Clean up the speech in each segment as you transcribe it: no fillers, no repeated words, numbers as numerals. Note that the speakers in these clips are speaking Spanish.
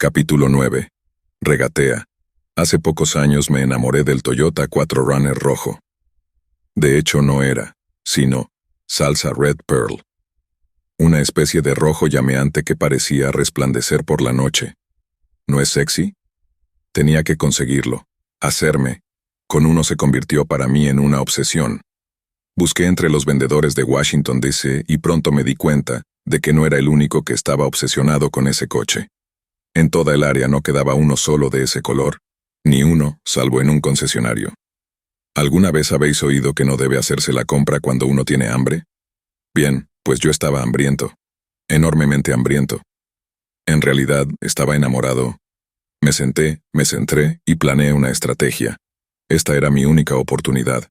Capítulo 9. Regatea. Hace pocos años me enamoré del Toyota 4Runner rojo. De hecho no era, sino, salsa Red Pearl. Una especie de rojo llameante que parecía resplandecer por la noche. ¿No es sexy? Tenía que conseguirlo, hacerme. Con uno se convirtió para mí en una obsesión. Busqué entre los vendedores de Washington, D.C. y pronto me di cuenta de que no era el único que estaba obsesionado con ese coche. En toda el área no quedaba uno solo de ese color, ni uno, salvo en un concesionario. ¿Alguna vez habéis oído que no debe hacerse la compra cuando uno tiene hambre? Bien, pues yo estaba hambriento, enormemente hambriento. En realidad, estaba enamorado. Me senté, me centré y planeé una estrategia. Esta era mi única oportunidad.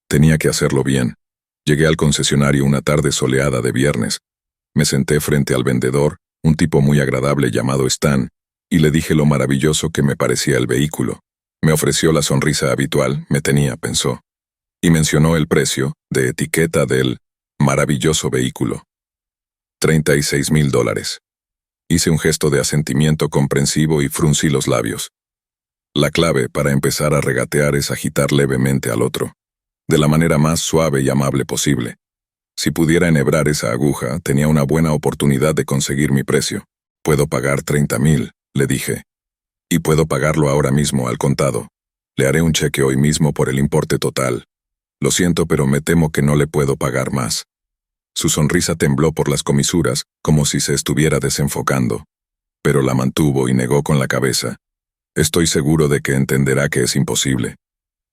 Tenía que hacerlo bien. Llegué al concesionario una tarde soleada de viernes. Me senté frente al vendedor, un tipo muy agradable llamado Stan, y le dije lo maravilloso que me parecía el vehículo. Me ofreció la sonrisa habitual, pensó. Y mencionó el precio, de etiqueta del maravilloso vehículo. $36,000. Hice un gesto de asentimiento comprensivo y fruncí los labios. La clave para empezar a regatear es agitar levemente al otro, de la manera más suave y amable posible. Si pudiera enhebrar esa aguja, tenía una buena oportunidad de conseguir mi precio. Puedo pagar 30,000, le dije. Y puedo pagarlo ahora mismo al contado. Le haré un cheque hoy mismo por el importe total. Lo siento, pero me temo que no le puedo pagar más. Su sonrisa tembló por las comisuras, como si se estuviera desenfocando. Pero la mantuvo y negó con la cabeza. Estoy seguro de que entenderá que es imposible.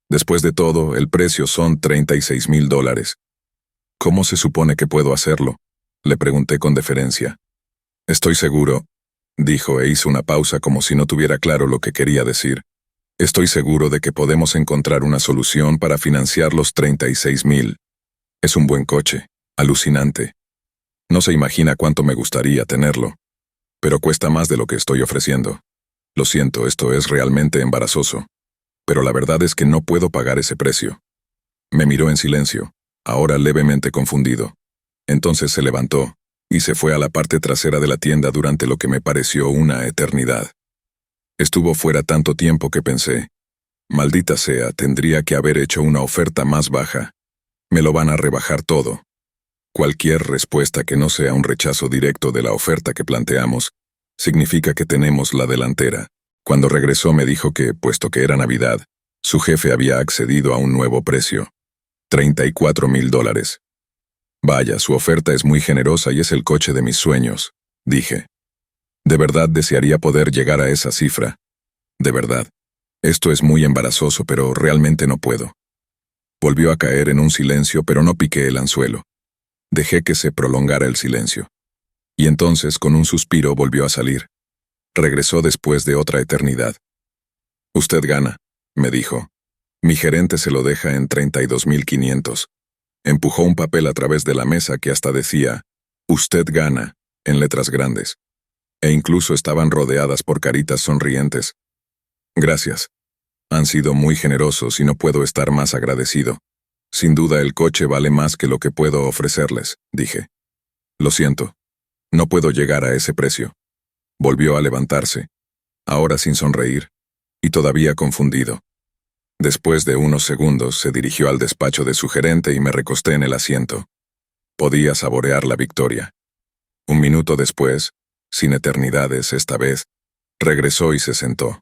Después de todo, el precio son $36,000. ¿Cómo se supone que puedo hacerlo? Le pregunté con deferencia. Estoy seguro, dijo e hizo una pausa como si no tuviera claro lo que quería decir. Estoy seguro de que podemos encontrar una solución para financiar los 36,000. Es un buen coche, alucinante. No se imagina cuánto me gustaría tenerlo. Pero cuesta más de lo que estoy ofreciendo. Lo siento, esto es realmente embarazoso. Pero la verdad es que no puedo pagar ese precio. Me miró en silencio, ahora levemente confundido. Entonces se levantó y se fue a la parte trasera de la tienda durante lo que me pareció una eternidad. Estuvo fuera tanto tiempo que pensé, maldita sea, tendría que haber hecho una oferta más baja. Me lo van a rebajar todo. Cualquier respuesta que no sea un rechazo directo de la oferta que planteamos, significa que tenemos la delantera. Cuando regresó me dijo que, puesto que era Navidad, su jefe había accedido a un nuevo precio. $34,000. Vaya, su oferta es muy generosa y es el coche de mis sueños, dije. De verdad desearía poder llegar a esa cifra. De verdad. Esto es muy embarazoso, pero realmente no puedo. Volvió a caer en un silencio, pero no piqué el anzuelo. Dejé que se prolongara el silencio. Y entonces, con un suspiro, volvió a salir. Regresó después de otra eternidad. Usted gana, me dijo. Mi gerente se lo deja en 32,500. Empujó un papel a través de la mesa que hasta decía, usted gana, en letras grandes. E incluso estaban rodeadas por caritas sonrientes. Gracias. Han sido muy generosos y no puedo estar más agradecido. Sin duda el coche vale más que lo que puedo ofrecerles, dije. Lo siento. No puedo llegar a ese precio. Volvió a levantarse, ahora sin sonreír, y todavía confundido. Después de unos segundos se dirigió al despacho de su gerente y me recosté en el asiento. Podía saborear la victoria. Un minuto después, sin eternidades esta vez, regresó y se sentó.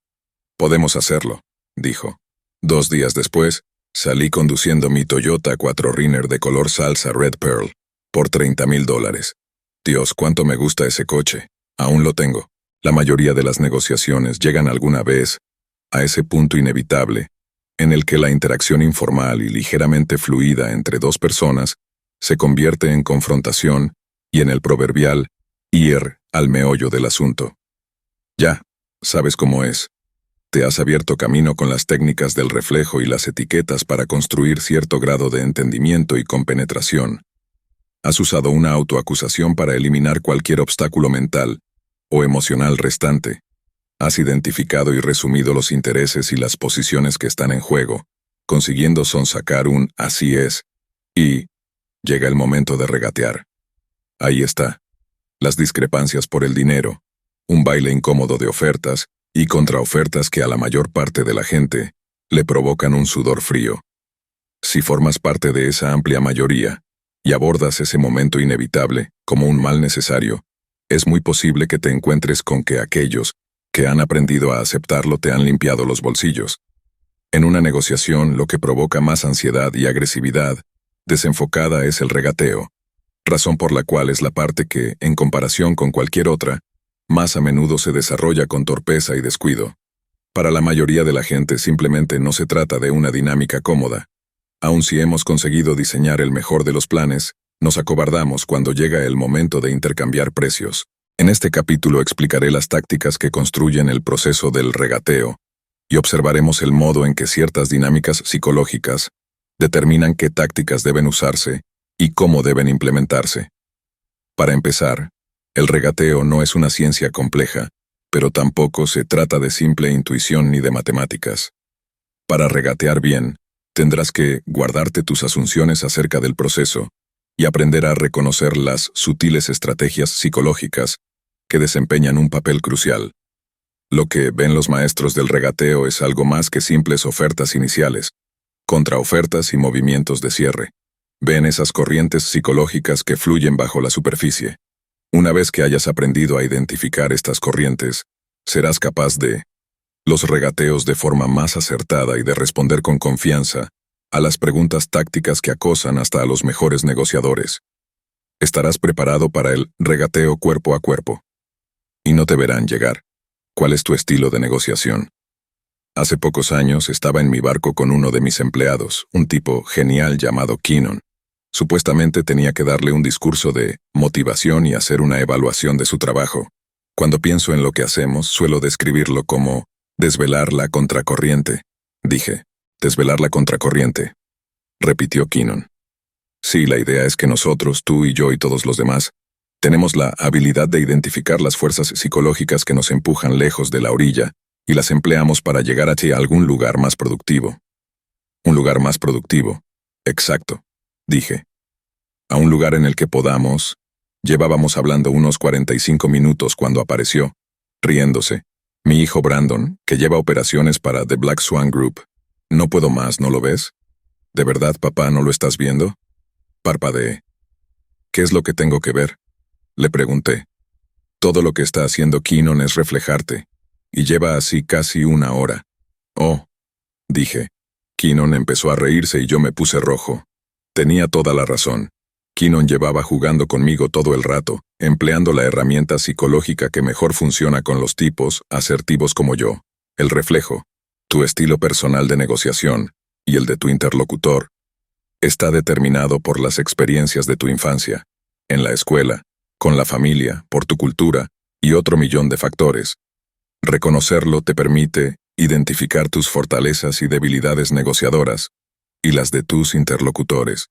Podemos hacerlo, dijo. 2 días después, salí conduciendo mi Toyota 4Runner de color salsa Red Pearl, por $30,000. Dios, cuánto me gusta ese coche. Aún lo tengo. La mayoría de las negociaciones llegan alguna vez a ese punto inevitable, en el que la interacción informal y ligeramente fluida entre dos personas se convierte en confrontación y en el proverbial ir al meollo del asunto. Ya, sabes cómo es. Te has abierto camino con las técnicas del reflejo y las etiquetas para construir cierto grado de entendimiento y compenetración. Has usado una autoacusación para eliminar cualquier obstáculo mental o emocional restante. Has identificado y resumido los intereses y las posiciones que están en juego, consiguiendo sonsacar un así es, y llega el momento de regatear. Ahí está. Las discrepancias por el dinero, un baile incómodo de ofertas y contraofertas que a la mayor parte de la gente le provocan un sudor frío. Si formas parte de esa amplia mayoría y abordas ese momento inevitable como un mal necesario, es muy posible que te encuentres con que aquellos que han aprendido a aceptarlo te han limpiado los bolsillos. En una negociación, lo que provoca más ansiedad y agresividad desenfocada es el regateo, razón por la cual es la parte que, en comparación con cualquier otra, más a menudo se desarrolla con torpeza y descuido. Para la mayoría de la gente simplemente no se trata de una dinámica cómoda. Aun si hemos conseguido diseñar el mejor de los planes, nos acobardamos cuando llega el momento de intercambiar precios. En este capítulo explicaré las tácticas que construyen el proceso del regateo y observaremos el modo en que ciertas dinámicas psicológicas determinan qué tácticas deben usarse y cómo deben implementarse. Para empezar, el regateo no es una ciencia compleja, pero tampoco se trata de simple intuición ni de matemáticas. Para regatear bien, tendrás que guardarte tus asunciones acerca del proceso y aprender a reconocer las sutiles estrategias psicológicas que desempeñan un papel crucial. Lo que ven los maestros del regateo es algo más que simples ofertas iniciales, contraofertas y movimientos de cierre. Ven esas corrientes psicológicas que fluyen bajo la superficie. Una vez que hayas aprendido a identificar estas corrientes, serás capaz de los regateos de forma más acertada y de responder con confianza a las preguntas tácticas que acosan hasta a los mejores negociadores. Estarás preparado para el regateo cuerpo a cuerpo. Y no te verán llegar. ¿Cuál es tu estilo de negociación? Hace pocos años estaba en mi barco con uno de mis empleados, un tipo genial llamado Keenan. Supuestamente tenía que darle un discurso de motivación y hacer una evaluación de su trabajo. Cuando pienso en lo que hacemos, suelo describirlo como desvelar la contracorriente. Dije, desvelar la contracorriente. Repitió Keenan. Sí, la idea es que nosotros, tú y yo y todos los demás, tenemos la habilidad de identificar las fuerzas psicológicas que nos empujan lejos de la orilla y las empleamos para llegar hacia algún lugar más productivo. Un lugar más productivo. Exacto, dije. A un lugar en el que podamos. Llevábamos hablando unos 45 minutos cuando apareció, riéndose, mi hijo Brandon, que lleva operaciones para The Black Swan Group. No puedo más, ¿no lo ves? ¿De verdad, papá, no lo estás viendo? Parpadeé. ¿Qué es lo que tengo que ver? Le pregunté. Todo lo que está haciendo Keenan es reflejarte, y lleva así casi una hora. Oh, dije. Keenan empezó a reírse y yo me puse rojo. Tenía toda la razón. Keenan llevaba jugando conmigo todo el rato, empleando la herramienta psicológica que mejor funciona con los tipos asertivos como yo, el reflejo. Tu estilo personal de negociación, y el de tu interlocutor, está determinado por las experiencias de tu infancia, en la escuela, con la familia, por tu cultura, y otro millón de factores. Reconocerlo te permite identificar tus fortalezas y debilidades negociadoras, y las de tus interlocutores,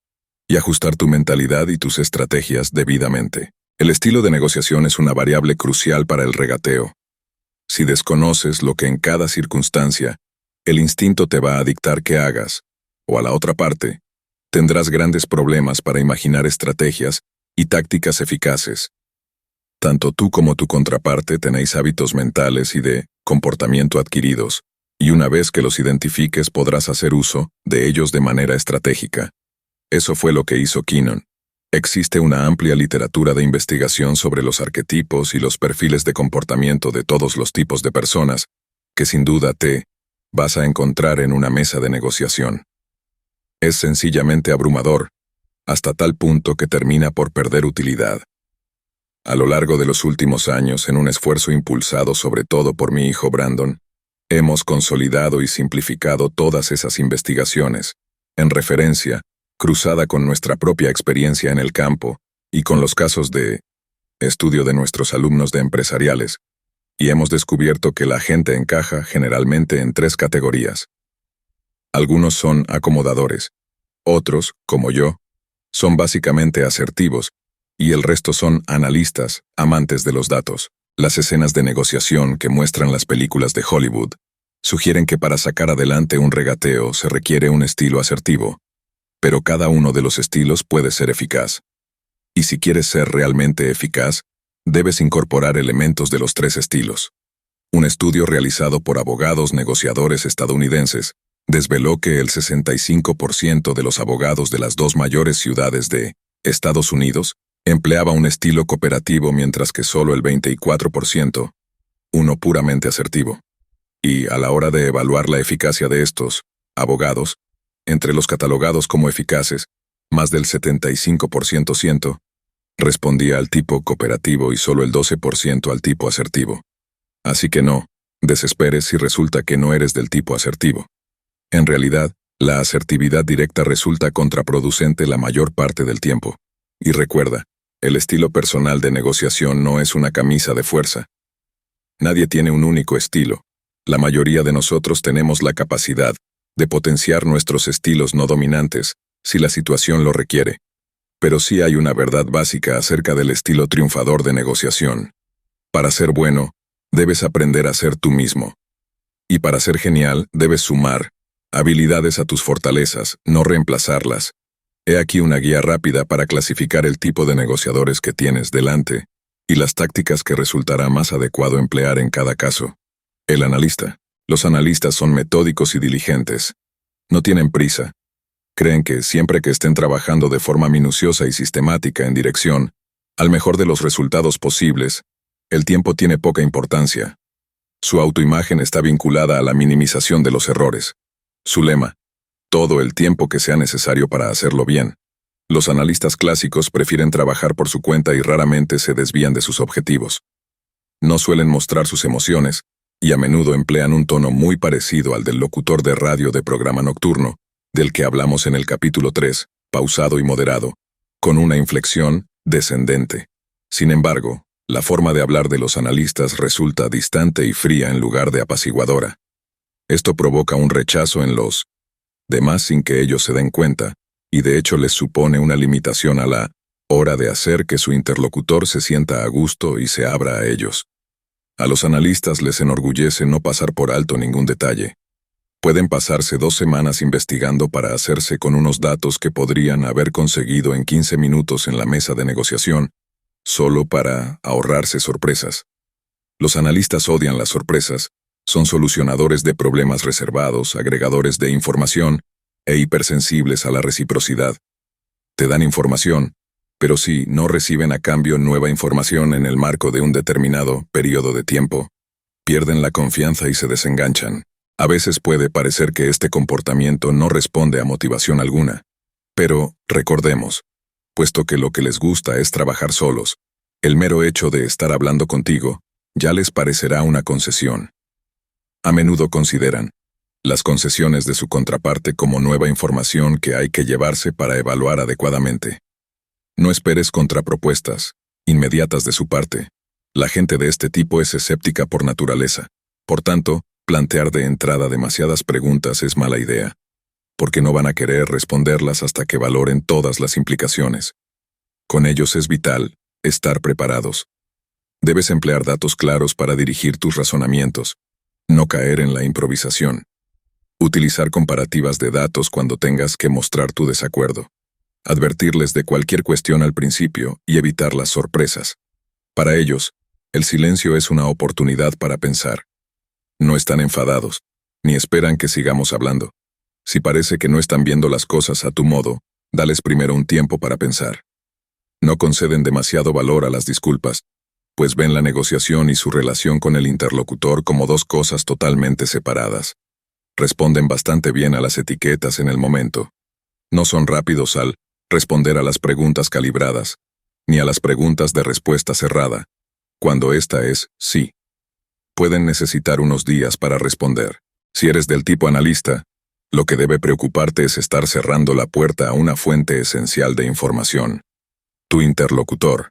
y ajustar tu mentalidad y tus estrategias debidamente. El estilo de negociación es una variable crucial para el regateo. Si desconoces lo que en cada circunstancia, el instinto te va a dictar que hagas, o a la otra parte, tendrás grandes problemas para imaginar estrategias y tácticas eficaces. Tanto tú como tu contraparte tenéis hábitos mentales y de comportamiento adquiridos, y una vez que los identifiques podrás hacer uso de ellos de manera estratégica. Eso fue lo que hizo Keenan. Existe una amplia literatura de investigación sobre los arquetipos y los perfiles de comportamiento de todos los tipos de personas, que sin duda te vas a encontrar en una mesa de negociación. Es sencillamente abrumador, hasta tal punto que termina por perder utilidad. A lo largo de los últimos años, en un esfuerzo impulsado sobre todo por mi hijo Brandon, hemos consolidado y simplificado todas esas investigaciones, en referencia, cruzada con nuestra propia experiencia en el campo y con los casos de estudio de nuestros alumnos de empresariales, y hemos descubierto que la gente encaja generalmente en 3 categorías. Algunos son acomodadores, otros, como yo, son básicamente asertivos, y el resto son analistas, amantes de los datos. Las escenas de negociación que muestran las películas de Hollywood sugieren que para sacar adelante un regateo se requiere un estilo asertivo, pero cada uno de los estilos puede ser eficaz. Y si quieres ser realmente eficaz, debes incorporar elementos de los tres estilos. Un estudio realizado por abogados negociadores estadounidenses desveló que el 65% de los abogados de las dos mayores ciudades de Estados Unidos empleaba un estilo cooperativo, mientras que solo el 24%, uno puramente asertivo. Y a la hora de evaluar la eficacia de estos abogados, entre los catalogados como eficaces, más del 75% respondía al tipo cooperativo y solo el 12% al tipo asertivo. Así que no desesperes si resulta que no eres del tipo asertivo. En realidad, la asertividad directa resulta contraproducente la mayor parte del tiempo. Y recuerda, el estilo personal de negociación no es una camisa de fuerza. Nadie tiene un único estilo. La mayoría de nosotros tenemos la capacidad de potenciar nuestros estilos no dominantes, si la situación lo requiere. Pero sí hay una verdad básica acerca del estilo triunfador de negociación. Para ser bueno, debes aprender a ser tú mismo. Y para ser genial, debes sumar habilidades a tus fortalezas, no reemplazarlas. He aquí una guía rápida para clasificar el tipo de negociadores que tienes delante y las tácticas que resultará más adecuado emplear en cada caso. El analista. Los analistas son metódicos y diligentes. No tienen prisa. Creen que siempre que estén trabajando de forma minuciosa y sistemática en dirección al mejor de los resultados posibles, el tiempo tiene poca importancia. Su autoimagen está vinculada a la minimización de los errores. Su lema: todo el tiempo que sea necesario para hacerlo bien. Los analistas clásicos prefieren trabajar por su cuenta y raramente se desvían de sus objetivos. No suelen mostrar sus emociones, y a menudo emplean un tono muy parecido al del locutor de radio de programa nocturno, del que hablamos en el capítulo 3, pausado y moderado, con una inflexión descendente. Sin embargo, la forma de hablar de los analistas resulta distante y fría en lugar de apaciguadora. Esto provoca un rechazo en los demás sin que ellos se den cuenta, y de hecho les supone una limitación a la hora de hacer que su interlocutor se sienta a gusto y se abra a ellos. A los analistas les enorgullece no pasar por alto ningún detalle. Pueden pasarse 2 semanas investigando para hacerse con unos datos que podrían haber conseguido en 15 minutos en la mesa de negociación, solo para ahorrarse sorpresas. Los analistas odian las sorpresas, son solucionadores de problemas reservados, agregadores de información e hipersensibles a la reciprocidad. Te dan información, pero si no reciben a cambio nueva información en el marco de un determinado periodo de tiempo, pierden la confianza y se desenganchan. A veces puede parecer que este comportamiento no responde a motivación alguna. Pero, recordemos, puesto que lo que les gusta es trabajar solos, el mero hecho de estar hablando contigo ya les parecerá una concesión. A menudo consideran las concesiones de su contraparte como nueva información que hay que llevarse para evaluar adecuadamente. No esperes contrapropuestas inmediatas de su parte. La gente de este tipo es escéptica por naturaleza. Por tanto, plantear de entrada demasiadas preguntas es mala idea, porque no van a querer responderlas hasta que valoren todas las implicaciones. Con ellos es vital estar preparados. Debes emplear datos claros para dirigir tus razonamientos, no caer en la improvisación. Utilizar comparativas de datos cuando tengas que mostrar tu desacuerdo. Advertirles de cualquier cuestión al principio y evitar las sorpresas. Para ellos, el silencio es una oportunidad para pensar. No están enfadados, ni esperan que sigamos hablando. Si parece que no están viendo las cosas a tu modo, dales primero un tiempo para pensar. No conceden demasiado valor a las disculpas, pues ven la negociación y su relación con el interlocutor como dos cosas totalmente separadas. Responden bastante bien a las etiquetas en el momento. No son rápidos al responder a las preguntas calibradas, ni a las preguntas de respuesta cerrada, cuando esta es sí. Pueden necesitar unos días para responder. Si eres del tipo analista, lo que debe preocuparte es estar cerrando la puerta a una fuente esencial de información. Tu interlocutor.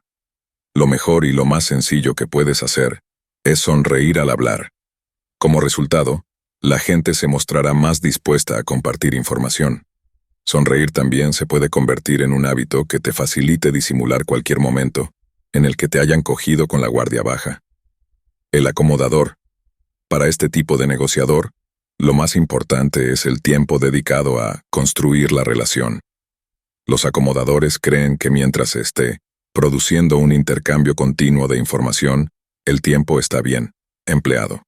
Lo mejor y lo más sencillo que puedes hacer es sonreír al hablar. Como resultado, la gente se mostrará más dispuesta a compartir información. Sonreír también se puede convertir en un hábito que te facilite disimular cualquier momento en el que te hayan cogido con la guardia baja. El acomodador. Para este tipo de negociador, lo más importante es el tiempo dedicado a construir la relación. Los acomodadores creen que mientras esté produciendo un intercambio continuo de información, el tiempo está bien empleado.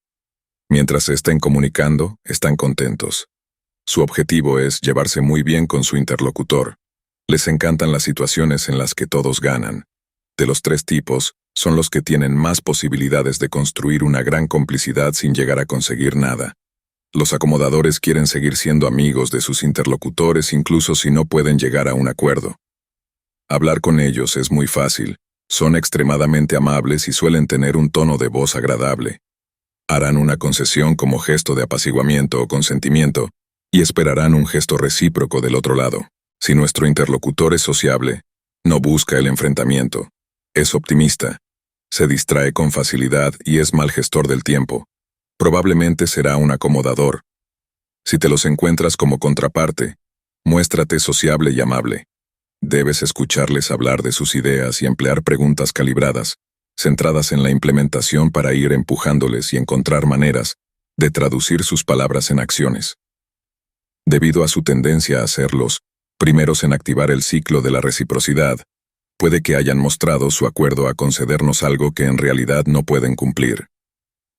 Mientras se estén comunicando, están contentos. Su objetivo es llevarse muy bien con su interlocutor. Les encantan las situaciones en las que todos ganan. De los tres tipos, son los que tienen más posibilidades de construir una gran complicidad sin llegar a conseguir nada. Los acomodadores quieren seguir siendo amigos de sus interlocutores incluso si no pueden llegar a un acuerdo. Hablar con ellos es muy fácil, son extremadamente amables y suelen tener un tono de voz agradable. Harán una concesión como gesto de apaciguamiento o consentimiento, y esperarán un gesto recíproco del otro lado. Si nuestro interlocutor es sociable, no busca el enfrentamiento, es optimista, se distrae con facilidad y es mal gestor del tiempo, probablemente será un acomodador. Si te los encuentras como contraparte, muéstrate sociable y amable. Debes escucharles hablar de sus ideas y emplear preguntas calibradas, centradas en la implementación para ir empujándoles y encontrar maneras de traducir sus palabras en acciones. Debido a su tendencia a ser los primeros en activar el ciclo de la reciprocidad, puede que hayan mostrado su acuerdo a concedernos algo que en realidad no pueden cumplir.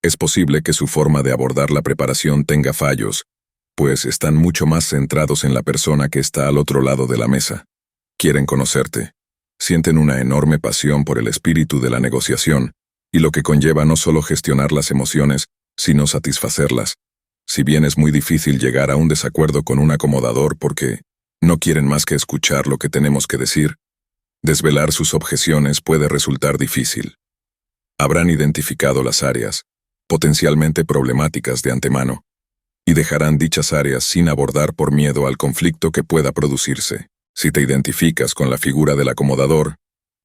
Es posible que su forma de abordar la preparación tenga fallos, pues están mucho más centrados en la persona que está al otro lado de la mesa. Quieren conocerte. Sienten una enorme pasión por el espíritu de la negociación, y lo que conlleva no solo gestionar las emociones, sino satisfacerlas. Si bien es muy difícil llegar a un desacuerdo con un acomodador porque no quieren más que escuchar lo que tenemos que decir, desvelar sus objeciones puede resultar difícil. Habrán identificado las áreas potencialmente problemáticas de antemano, y dejarán dichas áreas sin abordar por miedo al conflicto que pueda producirse. Si te identificas con la figura del acomodador,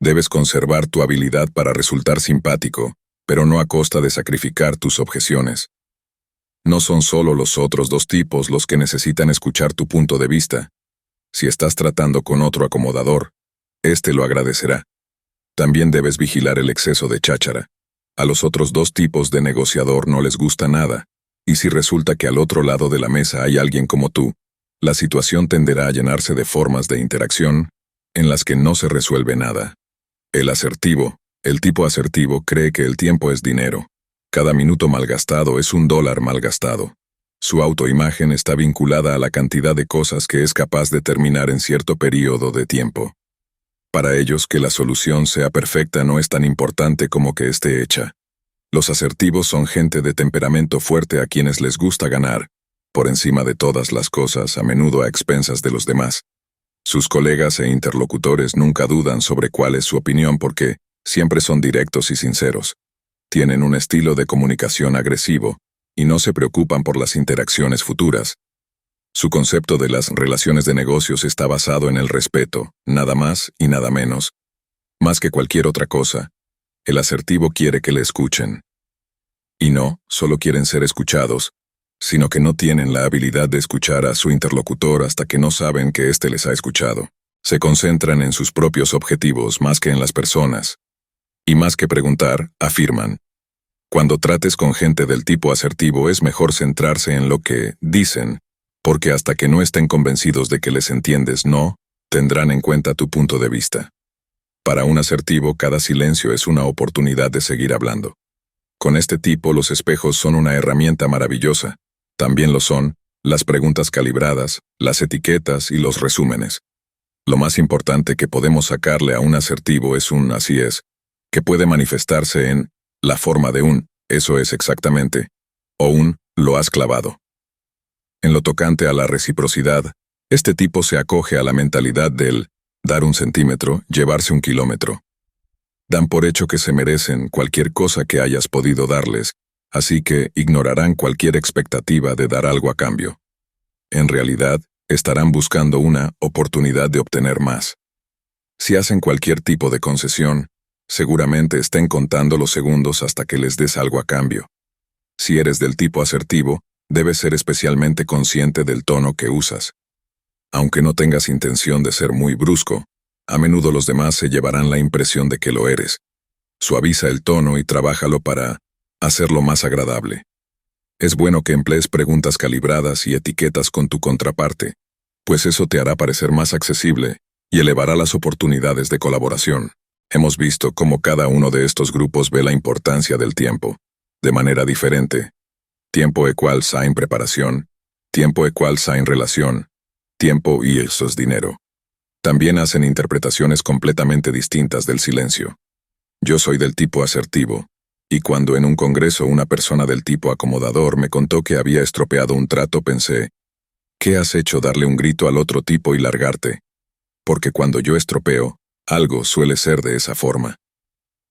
debes conservar tu habilidad para resultar simpático, pero no a costa de sacrificar tus objeciones. No son solo los otros dos tipos los que necesitan escuchar tu punto de vista. Si estás tratando con otro acomodador, éste lo agradecerá. También debes vigilar el exceso de cháchara. A los otros dos tipos de negociador no les gusta nada, y si resulta que al otro lado de la mesa hay alguien como tú, la situación tenderá a llenarse de formas de interacción en las que no se resuelve nada. El tipo asertivo cree que el tiempo es dinero. Cada minuto malgastado es $1 malgastado. Su autoimagen está vinculada a la cantidad de cosas que es capaz de terminar en cierto periodo de tiempo. Para ellos, que la solución sea perfecta no es tan importante como que esté hecha. Los asertivos son gente de temperamento fuerte a quienes les gusta ganar, por encima de todas las cosas, a menudo a expensas de los demás. Sus colegas e interlocutores nunca dudan sobre cuál es su opinión porque siempre son directos y sinceros. Tienen un estilo de comunicación agresivo y no se preocupan por las interacciones futuras. Su concepto de las relaciones de negocios está basado en el respeto, nada más y nada menos. Más que cualquier otra cosa, el asertivo quiere que le escuchen. Y no solo quieren ser escuchados, sino que no tienen la habilidad de escuchar a su interlocutor hasta que no saben que éste les ha escuchado. Se concentran en sus propios objetivos más que en las personas. Y más que preguntar, afirman. Cuando trates con gente del tipo asertivo es mejor centrarse en lo que dicen, porque hasta que no estén convencidos de que les entiendes, no tendrán en cuenta tu punto de vista. Para un asertivo, cada silencio es una oportunidad de seguir hablando. Con este tipo, los espejos son una herramienta maravillosa. También lo son las preguntas calibradas, las etiquetas y los resúmenes. Lo más importante que podemos sacarle a un asertivo es un "así es", que puede manifestarse en la forma de un "eso es exactamente", o un "lo has clavado". En lo tocante a la reciprocidad, este tipo se acoge a la mentalidad del dar 1 centímetro, llevarse 1 kilómetro. Dan por hecho que se merecen cualquier cosa que hayas podido darles, así que ignorarán cualquier expectativa de dar algo a cambio. En realidad, estarán buscando una oportunidad de obtener más. Si hacen cualquier tipo de concesión, seguramente estén contando los segundos hasta que les des algo a cambio. Si eres del tipo asertivo, debes ser especialmente consciente del tono que usas. Aunque no tengas intención de ser muy brusco, a menudo los demás se llevarán la impresión de que lo eres. Suaviza el tono y trabájalo para hacerlo más agradable. Es bueno que emplees preguntas calibradas y etiquetas con tu contraparte, pues eso te hará parecer más accesible y elevará las oportunidades de colaboración. Hemos visto cómo cada uno de estos grupos ve la importancia del tiempo, de manera diferente. Tiempo equal sin preparación, tiempo equal sin relación, tiempo y eso es dinero. También hacen interpretaciones completamente distintas del silencio. Yo soy del tipo asertivo, y cuando en un congreso una persona del tipo acomodador me contó que había estropeado un trato, pensé, ¿qué has hecho darle un grito al otro tipo y largarte? Porque cuando yo estropeo, algo suele ser de esa forma.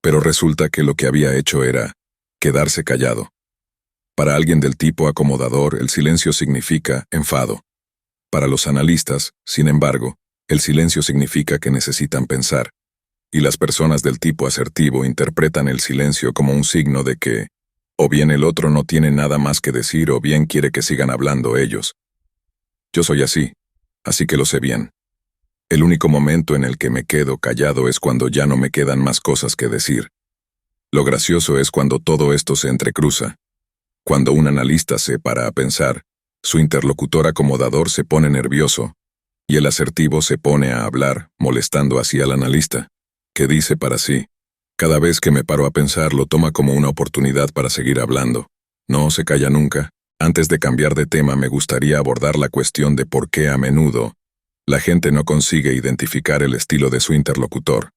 Pero resulta que lo que había hecho era quedarse callado. Para alguien del tipo acomodador, el silencio significa enfado. Para los analistas, sin embargo, el silencio significa que necesitan pensar. Y las personas del tipo asertivo interpretan el silencio como un signo de que, o bien el otro no tiene nada más que decir o bien quiere que sigan hablando ellos. Yo soy así que lo sé bien. El único momento en el que me quedo callado es cuando ya no me quedan más cosas que decir. Lo gracioso es cuando todo esto se entrecruza. Cuando un analista se para a pensar, su interlocutor acomodador se pone nervioso, y el asertivo se pone a hablar, molestando así al analista, que dice para sí, cada vez que me paro a pensar lo toma como una oportunidad para seguir hablando. No se calla nunca. Antes de cambiar de tema me gustaría abordar la cuestión de por qué a menudo la gente no consigue identificar el estilo de su interlocutor.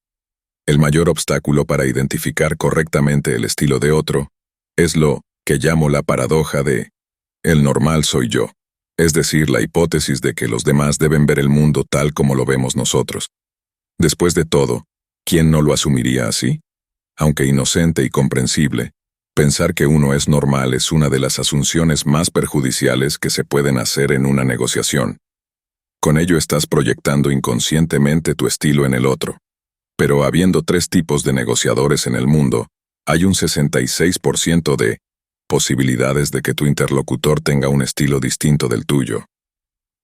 El mayor obstáculo para identificar correctamente el estilo de otro es lo que llamo la paradoja de el normal soy yo, es decir, la hipótesis de que los demás deben ver el mundo tal como lo vemos nosotros. Después de todo, ¿quién no lo asumiría así? Aunque inocente y comprensible, pensar que uno es normal es una de las asunciones más perjudiciales que se pueden hacer en una negociación. Con ello estás proyectando inconscientemente tu estilo en el otro. Pero habiendo 3 tipos de negociadores en el mundo, hay un 66% de posibilidades de que tu interlocutor tenga un estilo distinto del tuyo.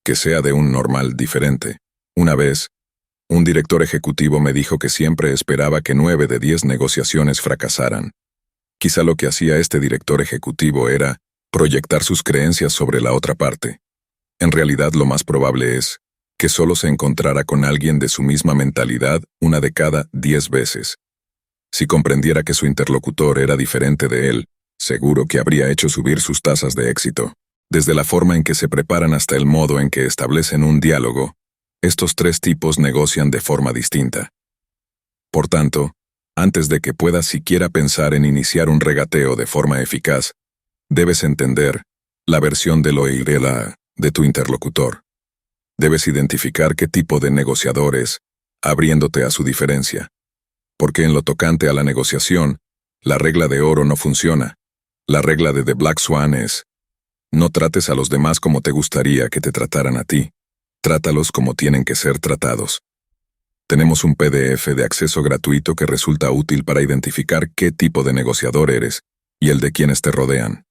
Que sea de un normal diferente. Una vez, un director ejecutivo me dijo que siempre esperaba que 9 de 10 negociaciones fracasaran. Quizá lo que hacía este director ejecutivo era proyectar sus creencias sobre la otra parte. En realidad lo más probable es que solo se encontrara con alguien de su misma mentalidad una de cada 10 veces. Si comprendiera que su interlocutor era diferente de él, seguro que habría hecho subir sus tasas de éxito. Desde la forma en que se preparan hasta el modo en que establecen un diálogo, estos 3 tipos negocian de forma distinta. Por tanto, antes de que puedas siquiera pensar en iniciar un regateo de forma eficaz, debes entender la versión de lo irela de tu interlocutor. Debes identificar qué tipo de negociador es, abriéndote a su diferencia. Porque en lo tocante a la negociación, la regla de oro no funciona. La regla de The Black Swan es, no trates a los demás como te gustaría que te trataran a ti. Trátalos como tienen que ser tratados. Tenemos un PDF de acceso gratuito que resulta útil para identificar qué tipo de negociador eres y el de quienes te rodean.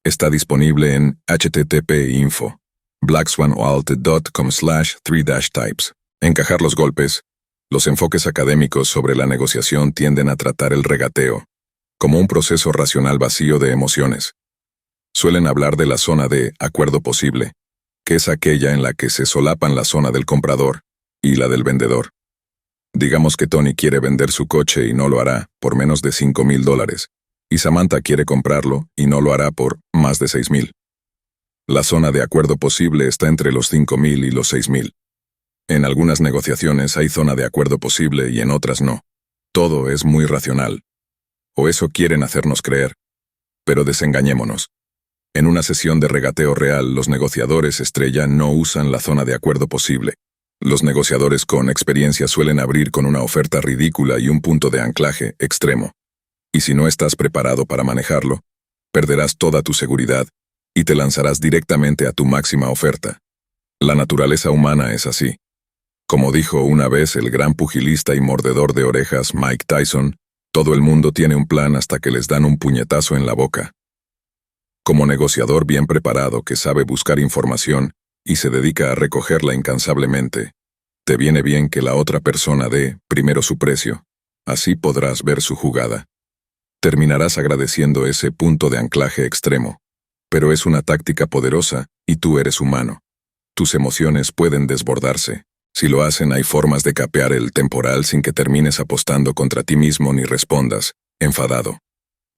Está disponible en http://blackswanoalt.com/3-types. Encajar los golpes. Los enfoques académicos sobre la negociación tienden a tratar el regateo como un proceso racional vacío de emociones. Suelen hablar de la zona de acuerdo posible, que es aquella en la que se solapan la zona del comprador y la del vendedor. Digamos que Tony quiere vender su coche y no lo hará por menos de $5,000, y Samantha quiere comprarlo y no lo hará por más de $6,000. La zona de acuerdo posible está entre los $5,000 y los $6,000. En algunas negociaciones hay zona de acuerdo posible y en otras no. Todo es muy racional. O eso quieren hacernos creer. Pero desengañémonos. En una sesión de regateo real, los negociadores estrella no usan la zona de acuerdo posible. Los negociadores con experiencia suelen abrir con una oferta ridícula y un punto de anclaje extremo. Y si no estás preparado para manejarlo, perderás toda tu seguridad y te lanzarás directamente a tu máxima oferta. La naturaleza humana es así. Como dijo una vez el gran pugilista y mordedor de orejas Mike Tyson, todo el mundo tiene un plan hasta que les dan un puñetazo en la boca. Como negociador bien preparado que sabe buscar información y se dedica a recogerla incansablemente, te viene bien que la otra persona dé primero su precio. Así podrás ver su jugada. Terminarás agradeciendo ese punto de anclaje extremo. Pero es una táctica poderosa y tú eres humano. Tus emociones pueden desbordarse. Si lo hacen, hay formas de capear el temporal sin que termines apostando contra ti mismo ni respondas, enfadado.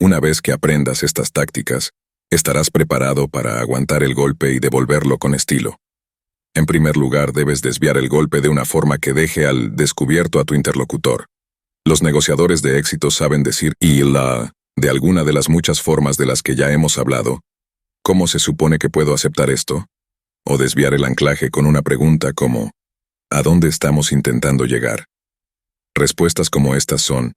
Una vez que aprendas estas tácticas, estarás preparado para aguantar el golpe y devolverlo con estilo. En primer lugar, debes desviar el golpe de una forma que deje al descubierto a tu interlocutor. Los negociadores de éxito saben decir y la de alguna de las muchas formas de las que ya hemos hablado. ¿Cómo se supone que puedo aceptar esto? O desviar el anclaje con una pregunta como ¿a dónde estamos intentando llegar? Respuestas como estas son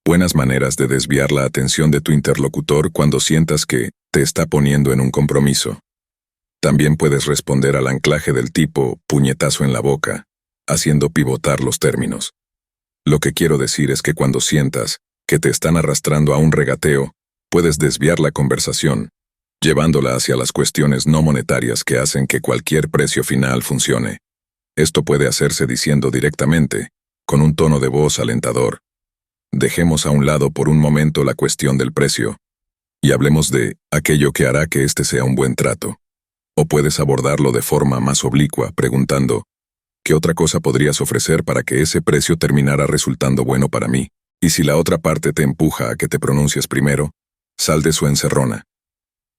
buenas maneras de desviar la atención de tu interlocutor cuando sientas que te está poniendo en un compromiso. También puedes responder al anclaje del tipo puñetazo en la boca, haciendo pivotar los términos. Lo que quiero decir es que cuando sientas que te están arrastrando a un regateo, puedes desviar la conversación, llevándola hacia las cuestiones no monetarias que hacen que cualquier precio final funcione. Esto puede hacerse diciendo directamente, con un tono de voz alentador: dejemos a un lado por un momento la cuestión del precio, y hablemos de aquello que hará que este sea un buen trato. O puedes abordarlo de forma más oblicua, preguntando, ¿qué otra cosa podrías ofrecer para que ese precio terminara resultando bueno para mí? Y si la otra parte te empuja a que te pronuncies primero, sal de su encerrona.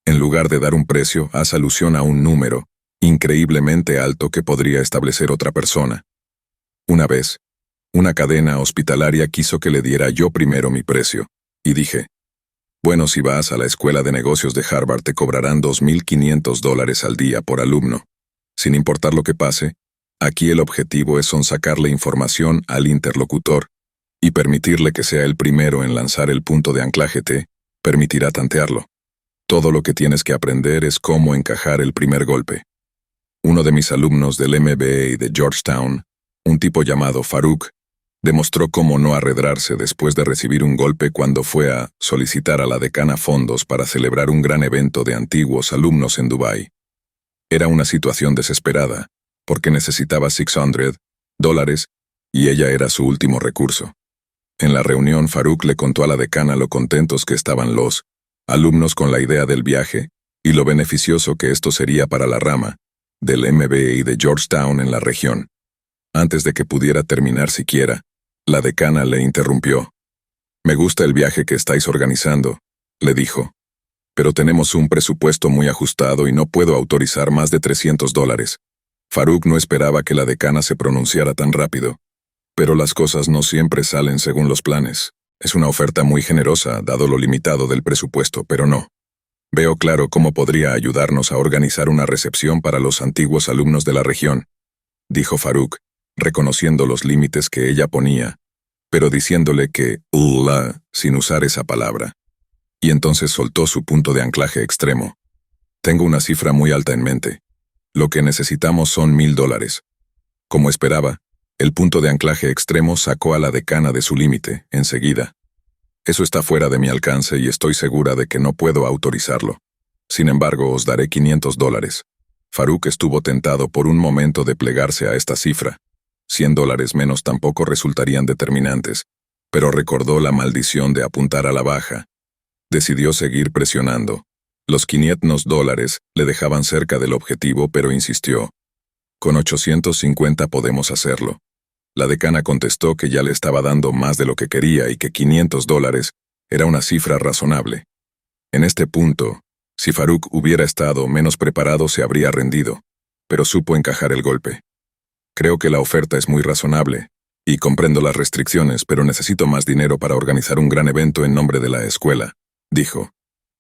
En lugar de dar un precio, haz alusión a un número increíblemente alto que podría establecer otra persona. Una vez, una cadena hospitalaria quiso que le diera yo primero mi precio, y dije, bueno, si vas a la escuela de negocios de Harvard te cobrarán $2,500 al día por alumno. Sin importar lo que pase, aquí el objetivo es sonsacarle información al interlocutor, y permitirle que sea el primero en lanzar el punto de anclaje te permitirá tantearlo. Todo lo que tienes que aprender es cómo encajar el primer golpe. Uno de mis alumnos del MBA de Georgetown, un tipo llamado Farouk, demostró cómo no arredrarse después de recibir un golpe cuando fue a solicitar a la decana fondos para celebrar un gran evento de antiguos alumnos en Dubái. Era una situación desesperada, porque necesitaba $600, y ella era su último recurso. En la reunión, Farouk le contó a la decana lo contentos que estaban los alumnos con la idea del viaje y lo beneficioso que esto sería para la rama del MBA de Georgetown en la región. Antes de que pudiera terminar siquiera, la decana le interrumpió. Me gusta el viaje que estáis organizando, le dijo, pero tenemos un presupuesto muy ajustado y no puedo autorizar más de $300. Farouk no esperaba que la decana se pronunciara tan rápido. Pero las cosas no siempre salen según los planes. Es una oferta muy generosa, dado lo limitado del presupuesto, pero no. Veo claro cómo podría ayudarnos a organizar una recepción para los antiguos alumnos de la región, dijo Farouk, reconociendo los límites que ella ponía, pero diciéndole que sin usar esa palabra. Y entonces soltó su punto de anclaje extremo. Tengo una cifra muy alta en mente. Lo que necesitamos son $1,000. Como esperaba, el punto de anclaje extremo sacó a la decana de su límite, enseguida. Eso está fuera de mi alcance y estoy segura de que no puedo autorizarlo. Sin embargo, os daré $500. Farouk estuvo tentado por un momento de plegarse a esta cifra. $100 menos tampoco resultarían determinantes, pero recordó la maldición de apuntar a la baja. Decidió seguir presionando. Los $500 le dejaban cerca del objetivo, pero insistió. Con 850 podemos hacerlo. La decana contestó que ya le estaba dando más de lo que quería y que $500 era una cifra razonable. En este punto, si Farouk hubiera estado menos preparado se habría rendido, pero supo encajar el golpe. Creo que la oferta es muy razonable, y comprendo las restricciones, pero necesito más dinero para organizar un gran evento en nombre de la escuela, dijo.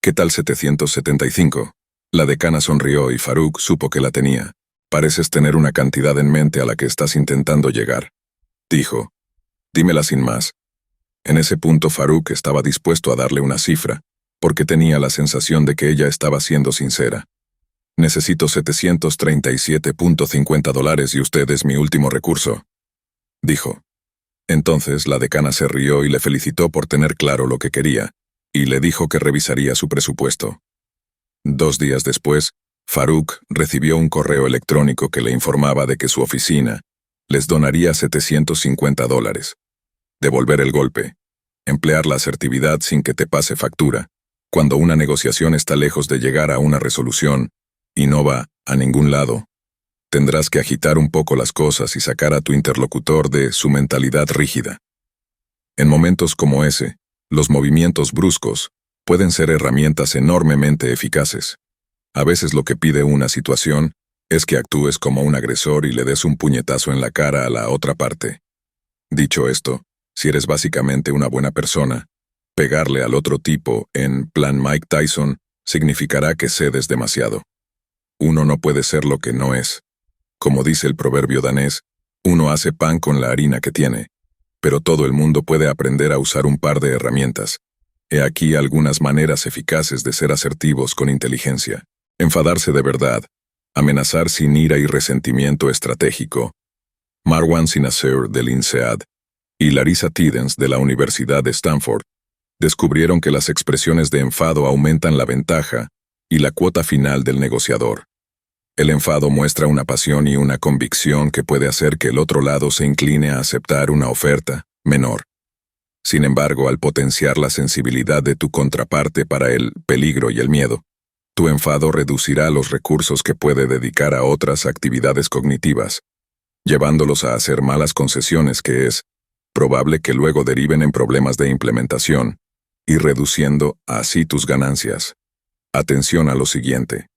¿Qué tal 775? La decana sonrió y Farouk supo que la tenía. Pareces tener una cantidad en mente a la que estás intentando llegar, dijo. Dímela sin más. En ese punto Farouk estaba dispuesto a darle una cifra, porque tenía la sensación de que ella estaba siendo sincera. Necesito $737.50 y usted es mi último recurso, dijo. Entonces la decana se rió y le felicitó por tener claro lo que quería, y le dijo que revisaría su presupuesto. 2 días después, Farouk recibió un correo electrónico que le informaba de que su oficina les donaría $750. Devolver el golpe. Emplear la asertividad sin que te pase factura. Cuando una negociación está lejos de llegar a una resolución y no va a ningún lado. Tendrás que agitar un poco las cosas y sacar a tu interlocutor de su mentalidad rígida. En momentos como ese, los movimientos bruscos pueden ser herramientas enormemente eficaces. A veces lo que pide una situación es que actúes como un agresor y le des un puñetazo en la cara a la otra parte. Dicho esto, si eres básicamente una buena persona, pegarle al otro tipo, en plan Mike Tyson, significará que cedes demasiado. Uno no puede ser lo que no es. Como dice el proverbio danés, uno hace pan con la harina que tiene, pero todo el mundo puede aprender a usar un par de herramientas. He aquí algunas maneras eficaces de ser asertivos con inteligencia. Enfadarse de verdad. Amenazar sin ira y resentimiento estratégico. Marwan Sinasser del INSEAD y Larissa Tiddens de la Universidad de Stanford descubrieron que las expresiones de enfado aumentan la ventaja y la cuota final del negociador. El enfado muestra una pasión y una convicción que puede hacer que el otro lado se incline a aceptar una oferta menor. Sin embargo, al potenciar la sensibilidad de tu contraparte para el peligro y el miedo, tu enfado reducirá los recursos que puede dedicar a otras actividades cognitivas, llevándolos a hacer malas concesiones que es probable que luego deriven en problemas de implementación, y reduciendo así tus ganancias. Atención a lo siguiente.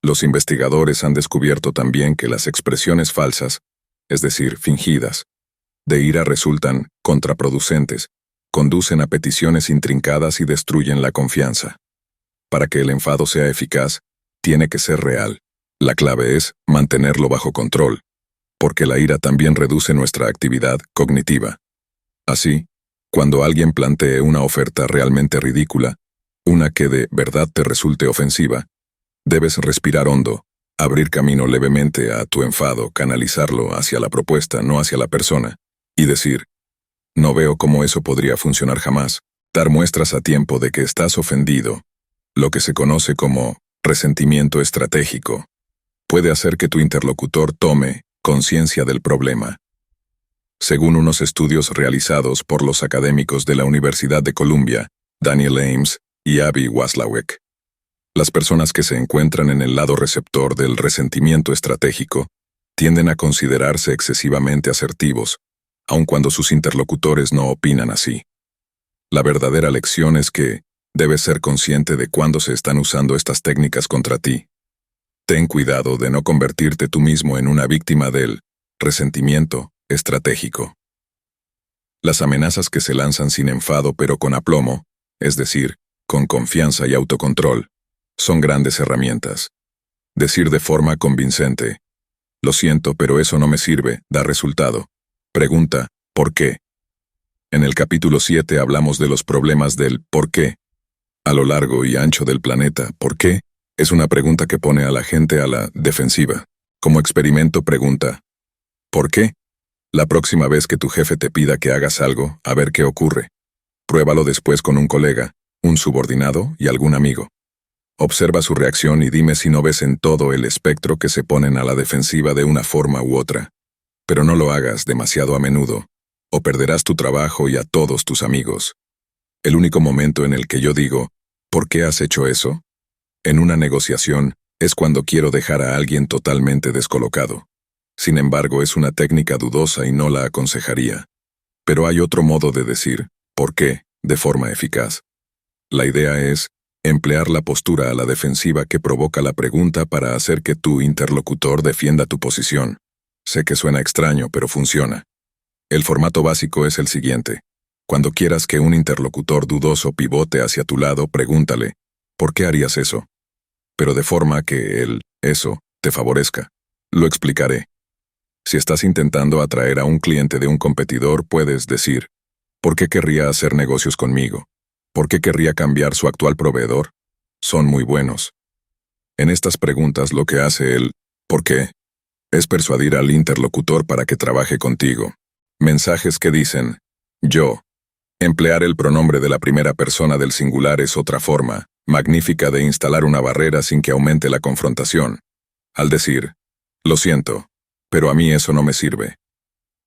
Los investigadores han descubierto también que las expresiones falsas, es decir, fingidas, de ira resultan contraproducentes, conducen a peticiones intrincadas y destruyen la confianza. Para que el enfado sea eficaz, tiene que ser real. La clave es mantenerlo bajo control, porque la ira también reduce nuestra actividad cognitiva. Así, cuando alguien plantee una oferta realmente ridícula, una que de verdad te resulte ofensiva, debes respirar hondo, abrir camino levemente a tu enfado, canalizarlo hacia la propuesta, no hacia la persona, y decir, no veo cómo eso podría funcionar jamás, dar muestras a tiempo de que estás ofendido. Lo que se conoce como resentimiento estratégico puede hacer que tu interlocutor tome conciencia del problema. Según unos estudios realizados por los académicos de la Universidad de Columbia, Daniel Ames y Abby Waslawek, las personas que se encuentran en el lado receptor del resentimiento estratégico tienden a considerarse excesivamente asertivos, aun cuando sus interlocutores no opinan así. La verdadera lección es que debes ser consciente de cuándo se están usando estas técnicas contra ti. Ten cuidado de no convertirte tú mismo en una víctima del resentimiento estratégico. Las amenazas que se lanzan sin enfado pero con aplomo, es decir, con confianza y autocontrol, son grandes herramientas. Decir de forma convincente, lo siento, pero eso no me sirve, da resultado. Pregunta, ¿por qué? En el capítulo 7 hablamos de los problemas del ¿por qué? A lo largo y ancho del planeta, ¿por qué? Es una pregunta que pone a la gente a la defensiva. Como experimento pregunta, ¿por qué? La próxima vez que tu jefe te pida que hagas algo, a ver qué ocurre. Pruébalo después con un colega, un subordinado y algún amigo. Observa su reacción y dime si no ves en todo el espectro que se ponen a la defensiva de una forma u otra. Pero no lo hagas demasiado a menudo, o perderás tu trabajo y a todos tus amigos. El único momento en el que yo digo, ¿por qué has hecho eso? En una negociación, es cuando quiero dejar a alguien totalmente descolocado. Sin embargo, es una técnica dudosa y no la aconsejaría. Pero hay otro modo de decir, ¿por qué?, de forma eficaz. La idea es emplear la postura a la defensiva que provoca la pregunta para hacer que tu interlocutor defienda tu posición. Sé que suena extraño, pero funciona. El formato básico es el siguiente. Cuando quieras que un interlocutor dudoso pivote hacia tu lado, pregúntale, ¿por qué harías eso? Pero de forma que eso, te favorezca. Lo explicaré. Si estás intentando atraer a un cliente de un competidor, puedes decir, ¿por qué querría hacer negocios conmigo? ¿Por qué querría cambiar su actual proveedor? Son muy buenos. En estas preguntas lo que hace el ¿por qué? Es persuadir al interlocutor para que trabaje contigo. Mensajes que dicen, yo. Emplear el pronombre de la primera persona del singular es otra forma magnífica de instalar una barrera sin que aumente la confrontación. Al decir, lo siento, pero a mí eso no me sirve.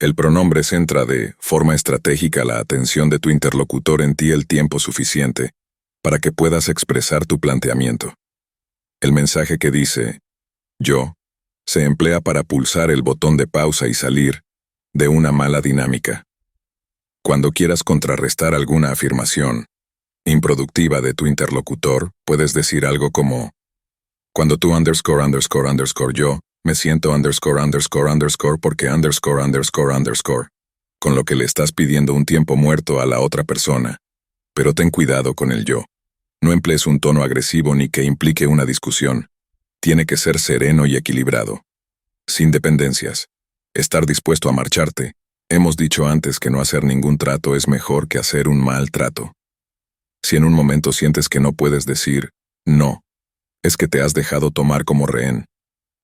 El pronombre centra de forma estratégica la atención de tu interlocutor en ti el tiempo suficiente para que puedas expresar tu planteamiento. El mensaje que dice, yo, Se emplea para pulsar el botón de pausa y salir de una mala dinámica. Cuando quieras contrarrestar alguna afirmación improductiva de tu interlocutor, puedes decir algo como: cuando tú yo, me siento porque con lo que le estás pidiendo un tiempo muerto a la otra persona. Pero ten cuidado con el yo. No emplees un tono agresivo ni que implique una discusión. Tiene que ser sereno y equilibrado. Sin dependencias. Estar dispuesto a marcharte. Hemos dicho antes que no hacer ningún trato es mejor que hacer un mal trato. Si en un momento sientes que no puedes decir no, es que te has dejado tomar como rehén.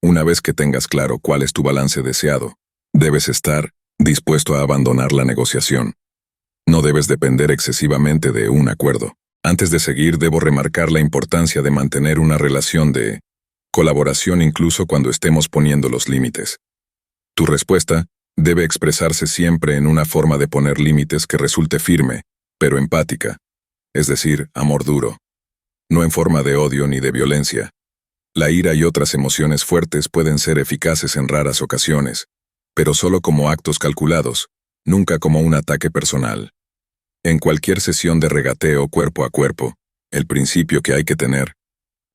Una vez que tengas claro cuál es tu balance deseado, debes estar dispuesto a abandonar la negociación. No debes depender excesivamente de un acuerdo. Antes de seguir, debo remarcar la importancia de mantener una relación de colaboración incluso cuando estemos poniendo los límites. Tu respuesta debe expresarse siempre en una forma de poner límites que resulte firme, pero empática, es decir, amor duro. No en forma de odio ni de violencia. La ira y otras emociones fuertes pueden ser eficaces en raras ocasiones, pero solo como actos calculados, nunca como un ataque personal. En cualquier sesión de regateo cuerpo a cuerpo, el principio que hay que tener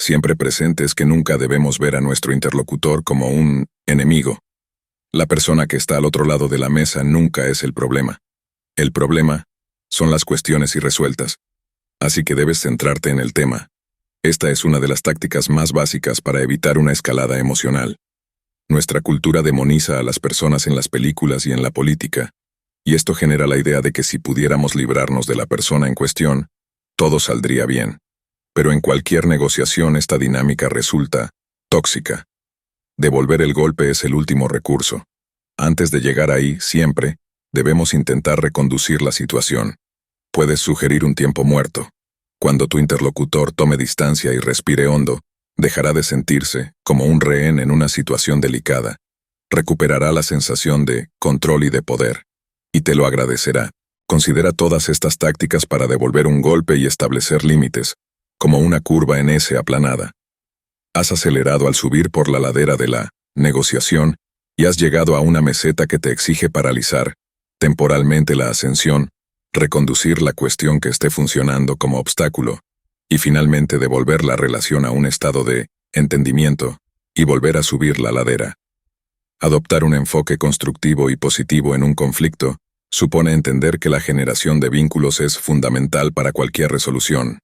siempre presente es que nunca debemos ver a nuestro interlocutor como un enemigo. La persona que está al otro lado de la mesa nunca es el problema. El problema son las cuestiones irresueltas. Así que debes centrarte en el tema. Esta es una de las tácticas más básicas para evitar una escalada emocional. Nuestra cultura demoniza a las personas en las películas y en la política, y esto genera la idea de que si pudiéramos librarnos de la persona en cuestión, todo saldría bien. Pero en cualquier negociación esta dinámica resulta tóxica. Devolver el golpe es el último recurso. Antes de llegar ahí, siempre, debemos intentar reconducir la situación. Puedes sugerir un tiempo muerto. Cuando tu interlocutor tome distancia y respire hondo, dejará de sentirse como un rehén en una situación delicada. Recuperará la sensación de control y de poder. Y te lo agradecerá. Considera todas estas tácticas para devolver un golpe y establecer límites, como una curva en S aplanada. Has acelerado al subir por la ladera de la negociación y has llegado a una meseta que te exige paralizar temporalmente la ascensión, reconducir la cuestión que esté funcionando como obstáculo, y finalmente devolver la relación a un estado de entendimiento y volver a subir la ladera. Adoptar un enfoque constructivo y positivo en un conflicto supone entender que la generación de vínculos es fundamental para cualquier resolución.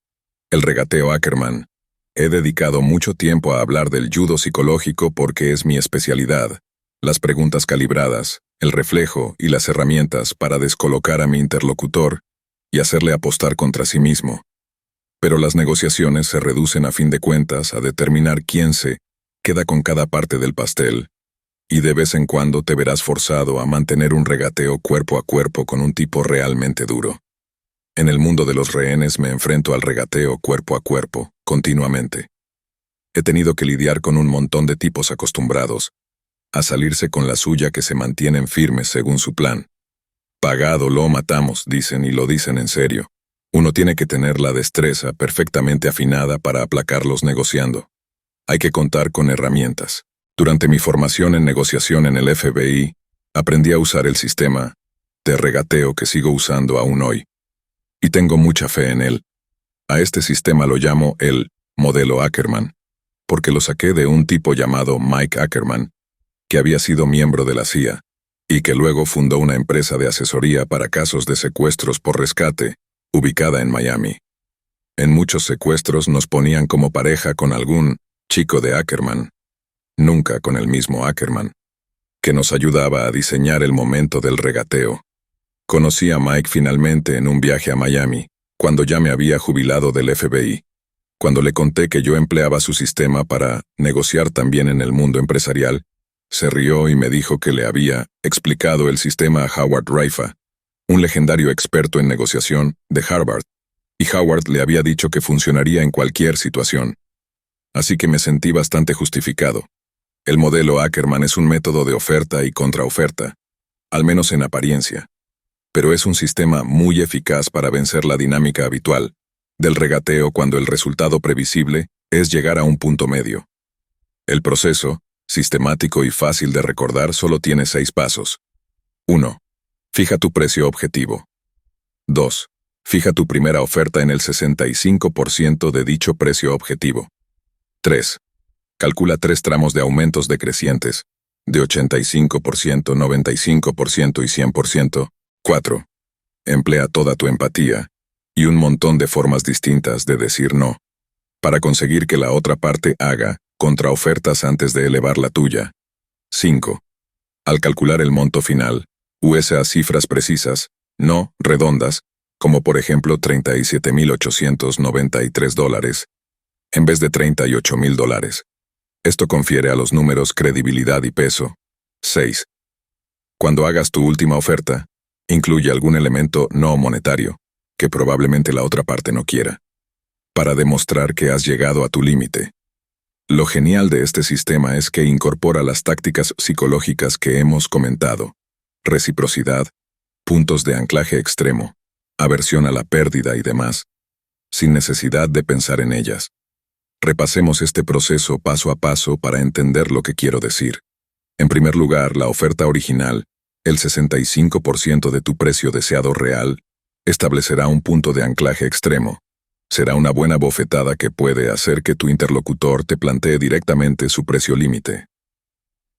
El regateo Ackerman. He dedicado mucho tiempo a hablar del judo psicológico porque es mi especialidad. Las preguntas calibradas, el reflejo y las herramientas para descolocar a mi interlocutor y hacerle apostar contra sí mismo. Pero las negociaciones se reducen a fin de cuentas a determinar quién se queda con cada parte del pastel, y de vez en cuando te verás forzado a mantener un regateo cuerpo a cuerpo con un tipo realmente duro. En el mundo de los rehenes me enfrento al regateo cuerpo a cuerpo, continuamente. He tenido que lidiar con un montón de tipos acostumbrados a salirse con la suya que se mantienen firmes según su plan. Pagado lo matamos, dicen y lo dicen en serio. Uno tiene que tener la destreza perfectamente afinada para aplacarlos negociando. Hay que contar con herramientas. Durante mi formación en negociación en el FBI, aprendí a usar el sistema de regateo que sigo usando aún hoy. Y tengo mucha fe en él. A este sistema lo llamo el modelo Ackerman, porque lo saqué de un tipo llamado Mike Ackerman, que había sido miembro de la CIA, y que luego fundó una empresa de asesoría para casos de secuestros por rescate, ubicada en Miami. En muchos secuestros nos ponían como pareja con algún chico de Ackerman, nunca con el mismo Ackerman, que nos ayudaba a diseñar el momento del regateo. Conocí a Mike finalmente en un viaje a Miami, cuando ya me había jubilado del FBI. Cuando le conté que yo empleaba su sistema para negociar también en el mundo empresarial, se rió y me dijo que le había explicado el sistema a Howard Raifa, un legendario experto en negociación de Harvard, y Howard le había dicho que funcionaría en cualquier situación. Así que me sentí bastante justificado. El modelo Ackerman es un método de oferta y contraoferta, al menos en apariencia, pero es un sistema muy eficaz para vencer la dinámica habitual del regateo cuando el resultado previsible es llegar a un punto medio. El proceso Sistemático y fácil de recordar, solo tiene 6 pasos. 1. Fija tu precio objetivo. 2. Fija tu primera oferta en el 65% de dicho precio objetivo. 3. Calcula 3 tramos de aumentos decrecientes, de 85%, 95% y 100%. 4. Emplea toda tu empatía y un montón de formas distintas de decir no, para conseguir que la otra parte haga contraofertas antes de elevar la tuya. 5. Al calcular el monto final, usa cifras precisas, no redondas, como por ejemplo $37,893, en vez de $38,000. Esto confiere a los números credibilidad y peso. 6. Cuando hagas tu última oferta, incluye algún elemento no monetario, que probablemente la otra parte no quiera, para demostrar que has llegado a tu límite. Lo genial de este sistema es que incorpora las tácticas psicológicas que hemos comentado: reciprocidad, puntos de anclaje extremo, aversión a la pérdida y demás, sin necesidad de pensar en ellas. Repasemos este proceso paso a paso para entender lo que quiero decir. En primer lugar, la oferta original, el 65% de tu precio deseado real, establecerá un punto de anclaje extremo. Será una buena bofetada que puede hacer que tu interlocutor te plantee directamente su precio límite.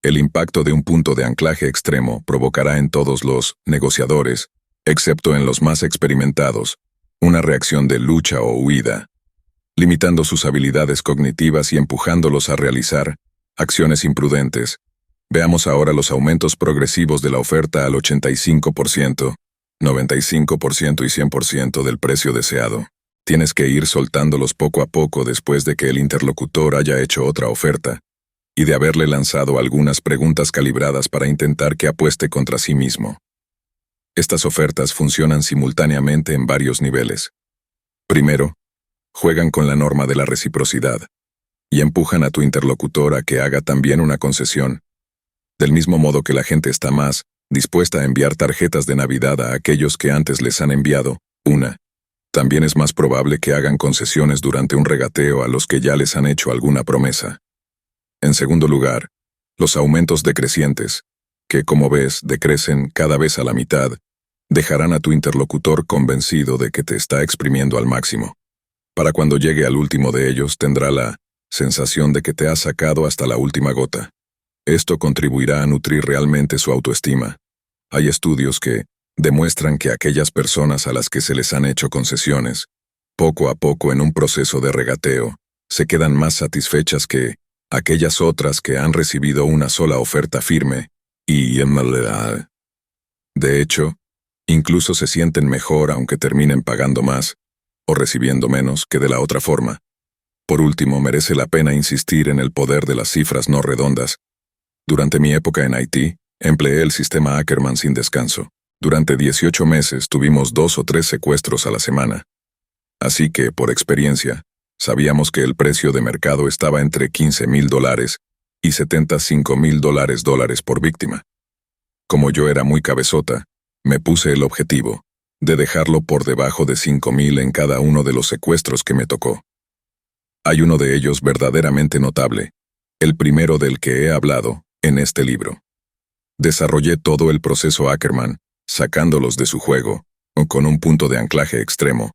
El impacto de un punto de anclaje extremo provocará en todos los negociadores, excepto en los más experimentados, una reacción de lucha o huida, limitando sus habilidades cognitivas y empujándolos a realizar acciones imprudentes. Veamos ahora los aumentos progresivos de la oferta al 85%, 95% y 100% del precio deseado. Tienes que ir soltándolos poco a poco después de que el interlocutor haya hecho otra oferta, y de haberle lanzado algunas preguntas calibradas para intentar que apueste contra sí mismo. Estas ofertas funcionan simultáneamente en varios niveles. Primero, juegan con la norma de la reciprocidad, y empujan a tu interlocutor a que haga también una concesión. Del mismo modo que la gente está más dispuesta a enviar tarjetas de Navidad a aquellos que antes les han enviado una, también es más probable que hagan concesiones durante un regateo a los que ya les han hecho alguna promesa. En segundo lugar, los aumentos decrecientes, que como ves decrecen cada vez a la mitad, dejarán a tu interlocutor convencido de que te está exprimiendo al máximo. Para cuando llegue al último de ellos tendrá la sensación de que te has sacado hasta la última gota. Esto contribuirá a nutrir realmente su autoestima. Hay estudios que demuestran que aquellas personas a las que se les han hecho concesiones, poco a poco en un proceso de regateo, se quedan más satisfechas que aquellas otras que han recibido una sola oferta firme y de hecho, incluso se sienten mejor aunque terminen pagando más o recibiendo menos que de la otra forma. Por último, merece la pena insistir en el poder de las cifras no redondas. Durante mi época en Haití, empleé el sistema Ackerman sin descanso. Durante 18 meses tuvimos 2 o 3 secuestros a la semana. Así que, por experiencia, sabíamos que el precio de mercado estaba entre $15,000 y $75,000 por víctima. Como yo era muy cabezota, me puse el objetivo de dejarlo por debajo de 5,000 en cada uno de los secuestros que me tocó. Hay uno de ellos verdaderamente notable, el primero del que he hablado en este libro. Desarrollé todo el proceso Ackerman, sacándolos de su juego, con un punto de anclaje extremo,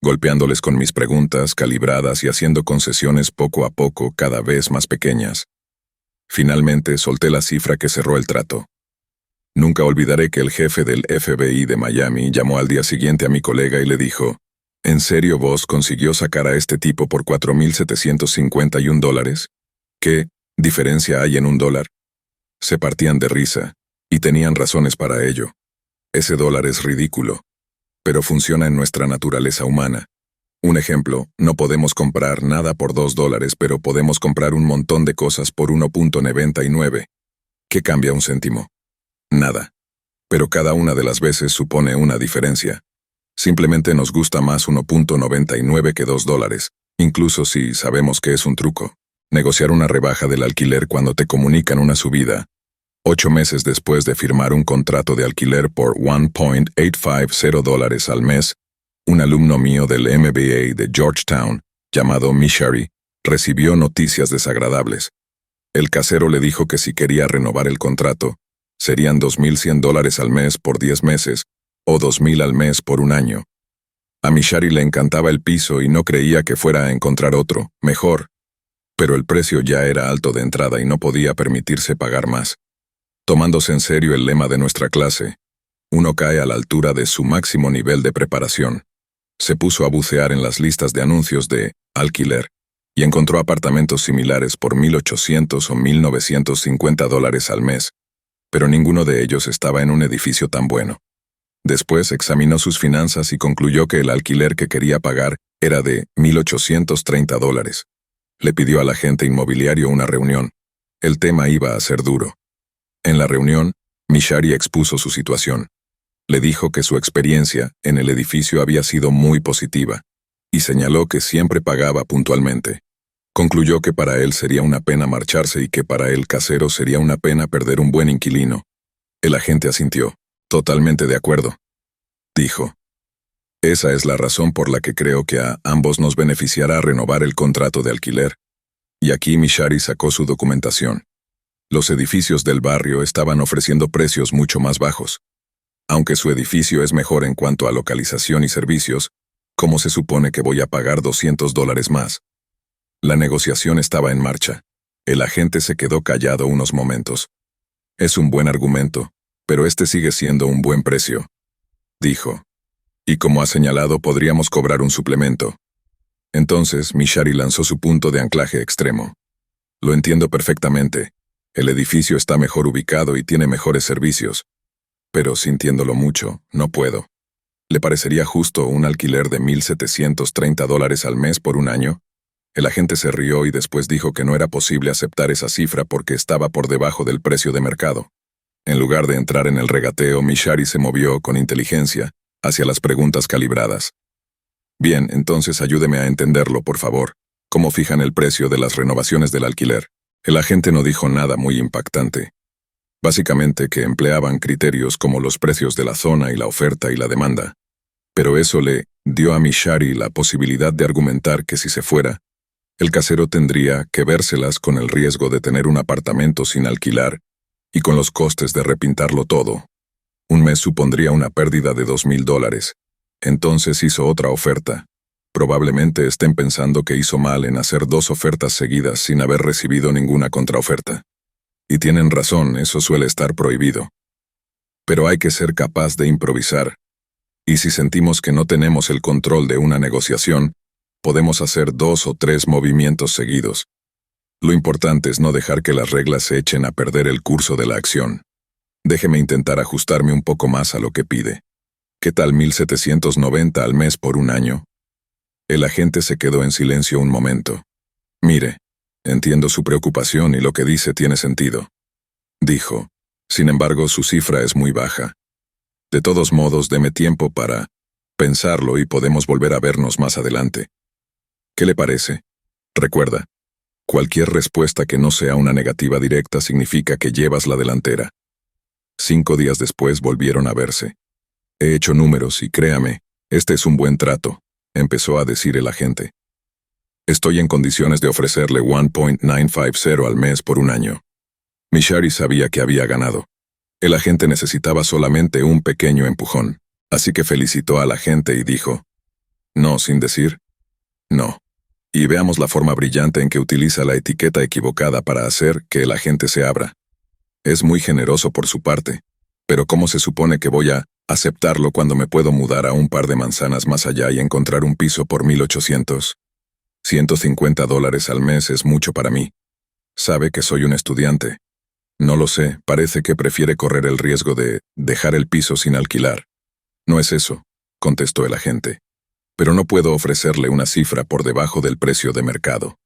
golpeándoles con mis preguntas calibradas y haciendo concesiones poco a poco cada vez más pequeñas. Finalmente solté la cifra que cerró el trato. Nunca olvidaré que el jefe del FBI de Miami llamó al día siguiente a mi colega y le dijo: ¿En serio vos consiguió sacar a este tipo por $4,751? ¿Qué diferencia hay en $1? Se partían de risa, y tenían razones para ello. Ese dólar es ridículo, pero funciona en nuestra naturaleza humana. Un ejemplo, no podemos comprar nada por $2, pero podemos comprar un montón de cosas por 1.99. ¿Qué cambia un céntimo? Nada. Pero cada una de las veces supone una diferencia. Simplemente nos gusta más 1.99 que $2, incluso si sabemos que es un truco. Negociar una rebaja del alquiler cuando te comunican una subida. 8 meses después de firmar un contrato de alquiler por $1.850 al mes, un alumno mío del MBA de Georgetown, llamado Mishari, recibió noticias desagradables. El casero le dijo que si quería renovar el contrato, serían $2,100 al mes por 10 meses o $2,000 al mes por un año. A Mishari le encantaba el piso y no creía que fuera a encontrar otro, mejor. Pero el precio ya era alto de entrada y no podía permitirse pagar más. Tomándose en serio el lema de nuestra clase, uno cae a la altura de su máximo nivel de preparación. Se puso a bucear en las listas de anuncios de alquiler y encontró apartamentos similares por $1,800 o $1,950 al mes, pero ninguno de ellos estaba en un edificio tan bueno. Después examinó sus finanzas y concluyó que el alquiler que quería pagar era de $1,830. Le pidió al agente inmobiliario una reunión. El tema iba a ser duro. En la reunión, Mishari expuso su situación. Le dijo que su experiencia en el edificio había sido muy positiva, y señaló que siempre pagaba puntualmente. Concluyó que para él sería una pena marcharse y que para el casero sería una pena perder un buen inquilino. El agente asintió. Totalmente de acuerdo. Dijo. Esa es la razón por la que creo que a ambos nos beneficiará renovar el contrato de alquiler. Y aquí Mishari sacó su documentación. Los edificios del barrio estaban ofreciendo precios mucho más bajos. Aunque su edificio es mejor en cuanto a localización y servicios, ¿cómo se supone que voy a pagar $200 más? La negociación estaba en marcha. El agente se quedó callado unos momentos. Es un buen argumento, pero este sigue siendo un buen precio, dijo. Y como ha señalado, podríamos cobrar un suplemento. Entonces, Mishari lanzó su punto de anclaje extremo. Lo entiendo perfectamente. El edificio está mejor ubicado y tiene mejores servicios. Pero sintiéndolo mucho, no puedo. ¿Le parecería justo un alquiler de $1,730 al mes por un año? El agente se rió y después dijo que no era posible aceptar esa cifra porque estaba por debajo del precio de mercado. En lugar de entrar en el regateo, Mishari se movió con inteligencia hacia las preguntas calibradas. Bien, entonces ayúdeme a entenderlo, por favor. ¿Cómo fijan el precio de las renovaciones del alquiler? El agente no dijo nada muy impactante. Básicamente que empleaban criterios como los precios de la zona y la oferta y la demanda. Pero eso le dio a Mishari la posibilidad de argumentar que si se fuera, el casero tendría que vérselas con el riesgo de tener un apartamento sin alquilar y con los costes de repintarlo todo. Un mes supondría una pérdida de $2,000. Entonces hizo otra oferta. Probablemente estén pensando que hizo mal en hacer 2 ofertas seguidas sin haber recibido ninguna contraoferta. Y tienen razón, eso suele estar prohibido. Pero hay que ser capaz de improvisar. Y si sentimos que no tenemos el control de una negociación, podemos hacer 2 o 3 movimientos seguidos. Lo importante es no dejar que las reglas se echen a perder el curso de la acción. Déjeme intentar ajustarme un poco más a lo que pide. ¿Qué tal $1,790 al mes por un año? El agente se quedó en silencio un momento. Mire, entiendo su preocupación y lo que dice tiene sentido, dijo. Sin embargo, su cifra es muy baja. De todos modos, deme tiempo para pensarlo y podemos volver a vernos más adelante. ¿Qué le parece? Recuerda, cualquier respuesta que no sea una negativa directa significa que llevas la delantera. 5 días después volvieron a verse. He hecho números y créame, este es un buen trato, empezó a decir el agente. Estoy en condiciones de ofrecerle $1,950 al mes por un año. Mishari sabía que había ganado. El agente necesitaba solamente un pequeño empujón, así que felicitó al agente y dijo, no, sin decir, no. Y veamos la forma brillante en que utiliza la etiqueta equivocada para hacer que el agente se abra. Es muy generoso por su parte, pero ¿cómo se supone que voy a aceptarlo cuando me puedo mudar a un par de manzanas más allá y encontrar un piso por $1,800? $150 al mes es mucho para mí. Sabe que soy un estudiante. No lo sé, parece que prefiere correr el riesgo de dejar el piso sin alquilar. No es eso, contestó el agente. Pero no puedo ofrecerle una cifra por debajo del precio de mercado.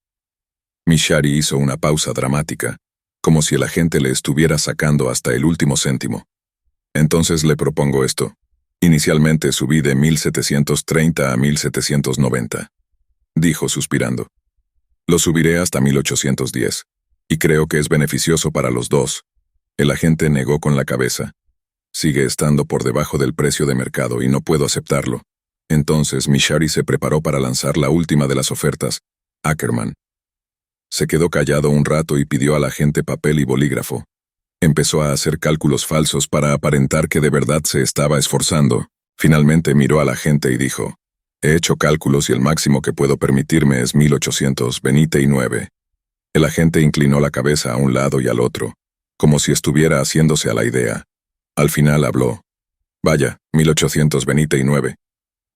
Mishari hizo una pausa dramática, como si el agente le estuviera sacando hasta el último céntimo. Entonces le propongo esto. Inicialmente subí de 1,730 a 1,790. Dijo suspirando. Lo subiré hasta 1,810. Y creo que es beneficioso para los dos. El agente negó con la cabeza. Sigue estando por debajo del precio de mercado y no puedo aceptarlo. Entonces Mishari se preparó para lanzar la última de las ofertas, Ackerman. Se quedó callado un rato y pidió a la gente papel y bolígrafo. Empezó a hacer cálculos falsos para aparentar que de verdad se estaba esforzando. Finalmente miró a la gente y dijo: «He hecho cálculos y el máximo que puedo permitirme es 1829». El agente inclinó la cabeza a un lado y al otro, como si estuviera haciéndose a la idea. Al final habló. «Vaya, 1829»,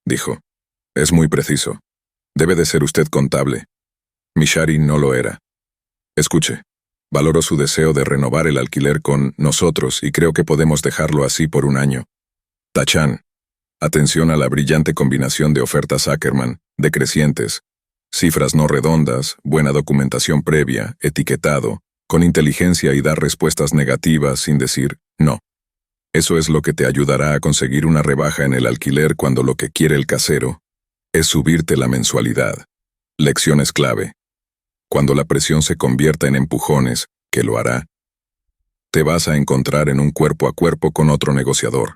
dijo. «Es muy preciso. Debe de ser usted contable». Mishari no lo era. Escuche. Valoro su deseo de renovar el alquiler con nosotros y creo que podemos dejarlo así por un año. Tachan. Atención a la brillante combinación de ofertas Ackerman, decrecientes, cifras no redondas, buena documentación previa, etiquetado, con inteligencia y dar respuestas negativas sin decir no. Eso es lo que te ayudará a conseguir una rebaja en el alquiler cuando lo que quiere el casero es subirte la mensualidad. Lecciones clave. Cuando la presión se convierta en empujones, que lo hará, te vas a encontrar en un cuerpo a cuerpo con otro negociador.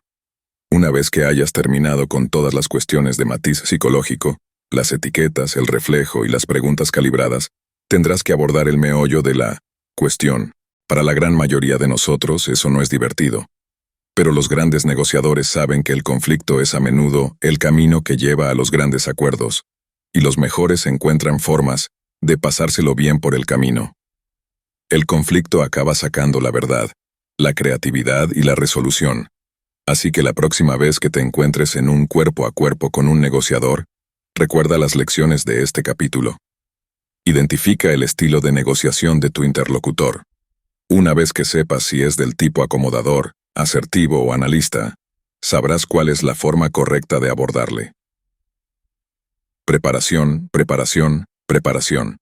Una vez que hayas terminado con todas las cuestiones de matiz psicológico, las etiquetas, el reflejo y las preguntas calibradas, tendrás que abordar el meollo de la cuestión. Para la gran mayoría de nosotros eso no es divertido. Pero los grandes negociadores saben que el conflicto es a menudo el camino que lleva a los grandes acuerdos, y los mejores encuentran formas de pasárselo bien por el camino. El conflicto acaba sacando la verdad, la creatividad y la resolución. Así que la próxima vez que te encuentres en un cuerpo a cuerpo con un negociador, recuerda las lecciones de este capítulo. Identifica el estilo de negociación de tu interlocutor. Una vez que sepas si es del tipo acomodador, asertivo o analista, sabrás cuál es la forma correcta de abordarle. Preparación, preparación, preparación.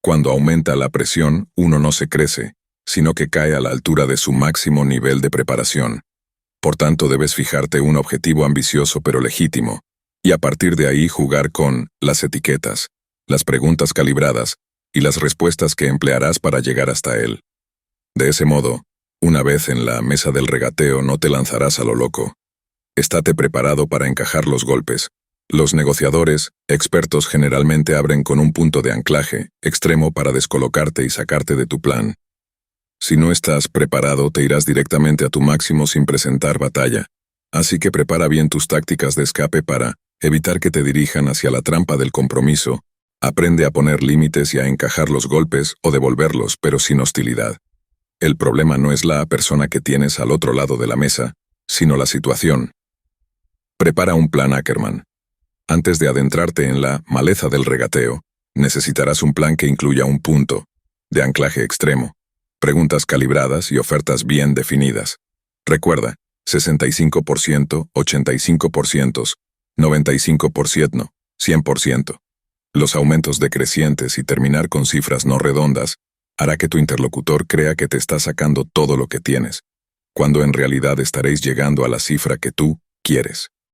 Cuando aumenta la presión, uno no se crece, sino que cae a la altura de su máximo nivel de preparación. Por tanto, debes fijarte un objetivo ambicioso pero legítimo, y a partir de ahí jugar con las etiquetas, las preguntas calibradas y las respuestas que emplearás para llegar hasta él. De ese modo, una vez en la mesa del regateo no te lanzarás a lo loco. Estate preparado para encajar los golpes. Los negociadores, expertos generalmente abren con un punto de anclaje extremo para descolocarte y sacarte de tu plan. Si no estás preparado, te irás directamente a tu máximo sin presentar batalla. Así que prepara bien tus tácticas de escape para evitar que te dirijan hacia la trampa del compromiso. Aprende a poner límites y a encajar los golpes o devolverlos, pero sin hostilidad. El problema no es la persona que tienes al otro lado de la mesa, sino la situación. Prepara un plan Ackerman. Antes de adentrarte en la maleza del regateo, necesitarás un plan que incluya un punto de anclaje extremo, preguntas calibradas y ofertas bien definidas. Recuerda, 65%, 85%, 95%, 100%. Los aumentos decrecientes y terminar con cifras no redondas hará que tu interlocutor crea que te está sacando todo lo que tienes, cuando en realidad estaréis llegando a la cifra que tú quieres.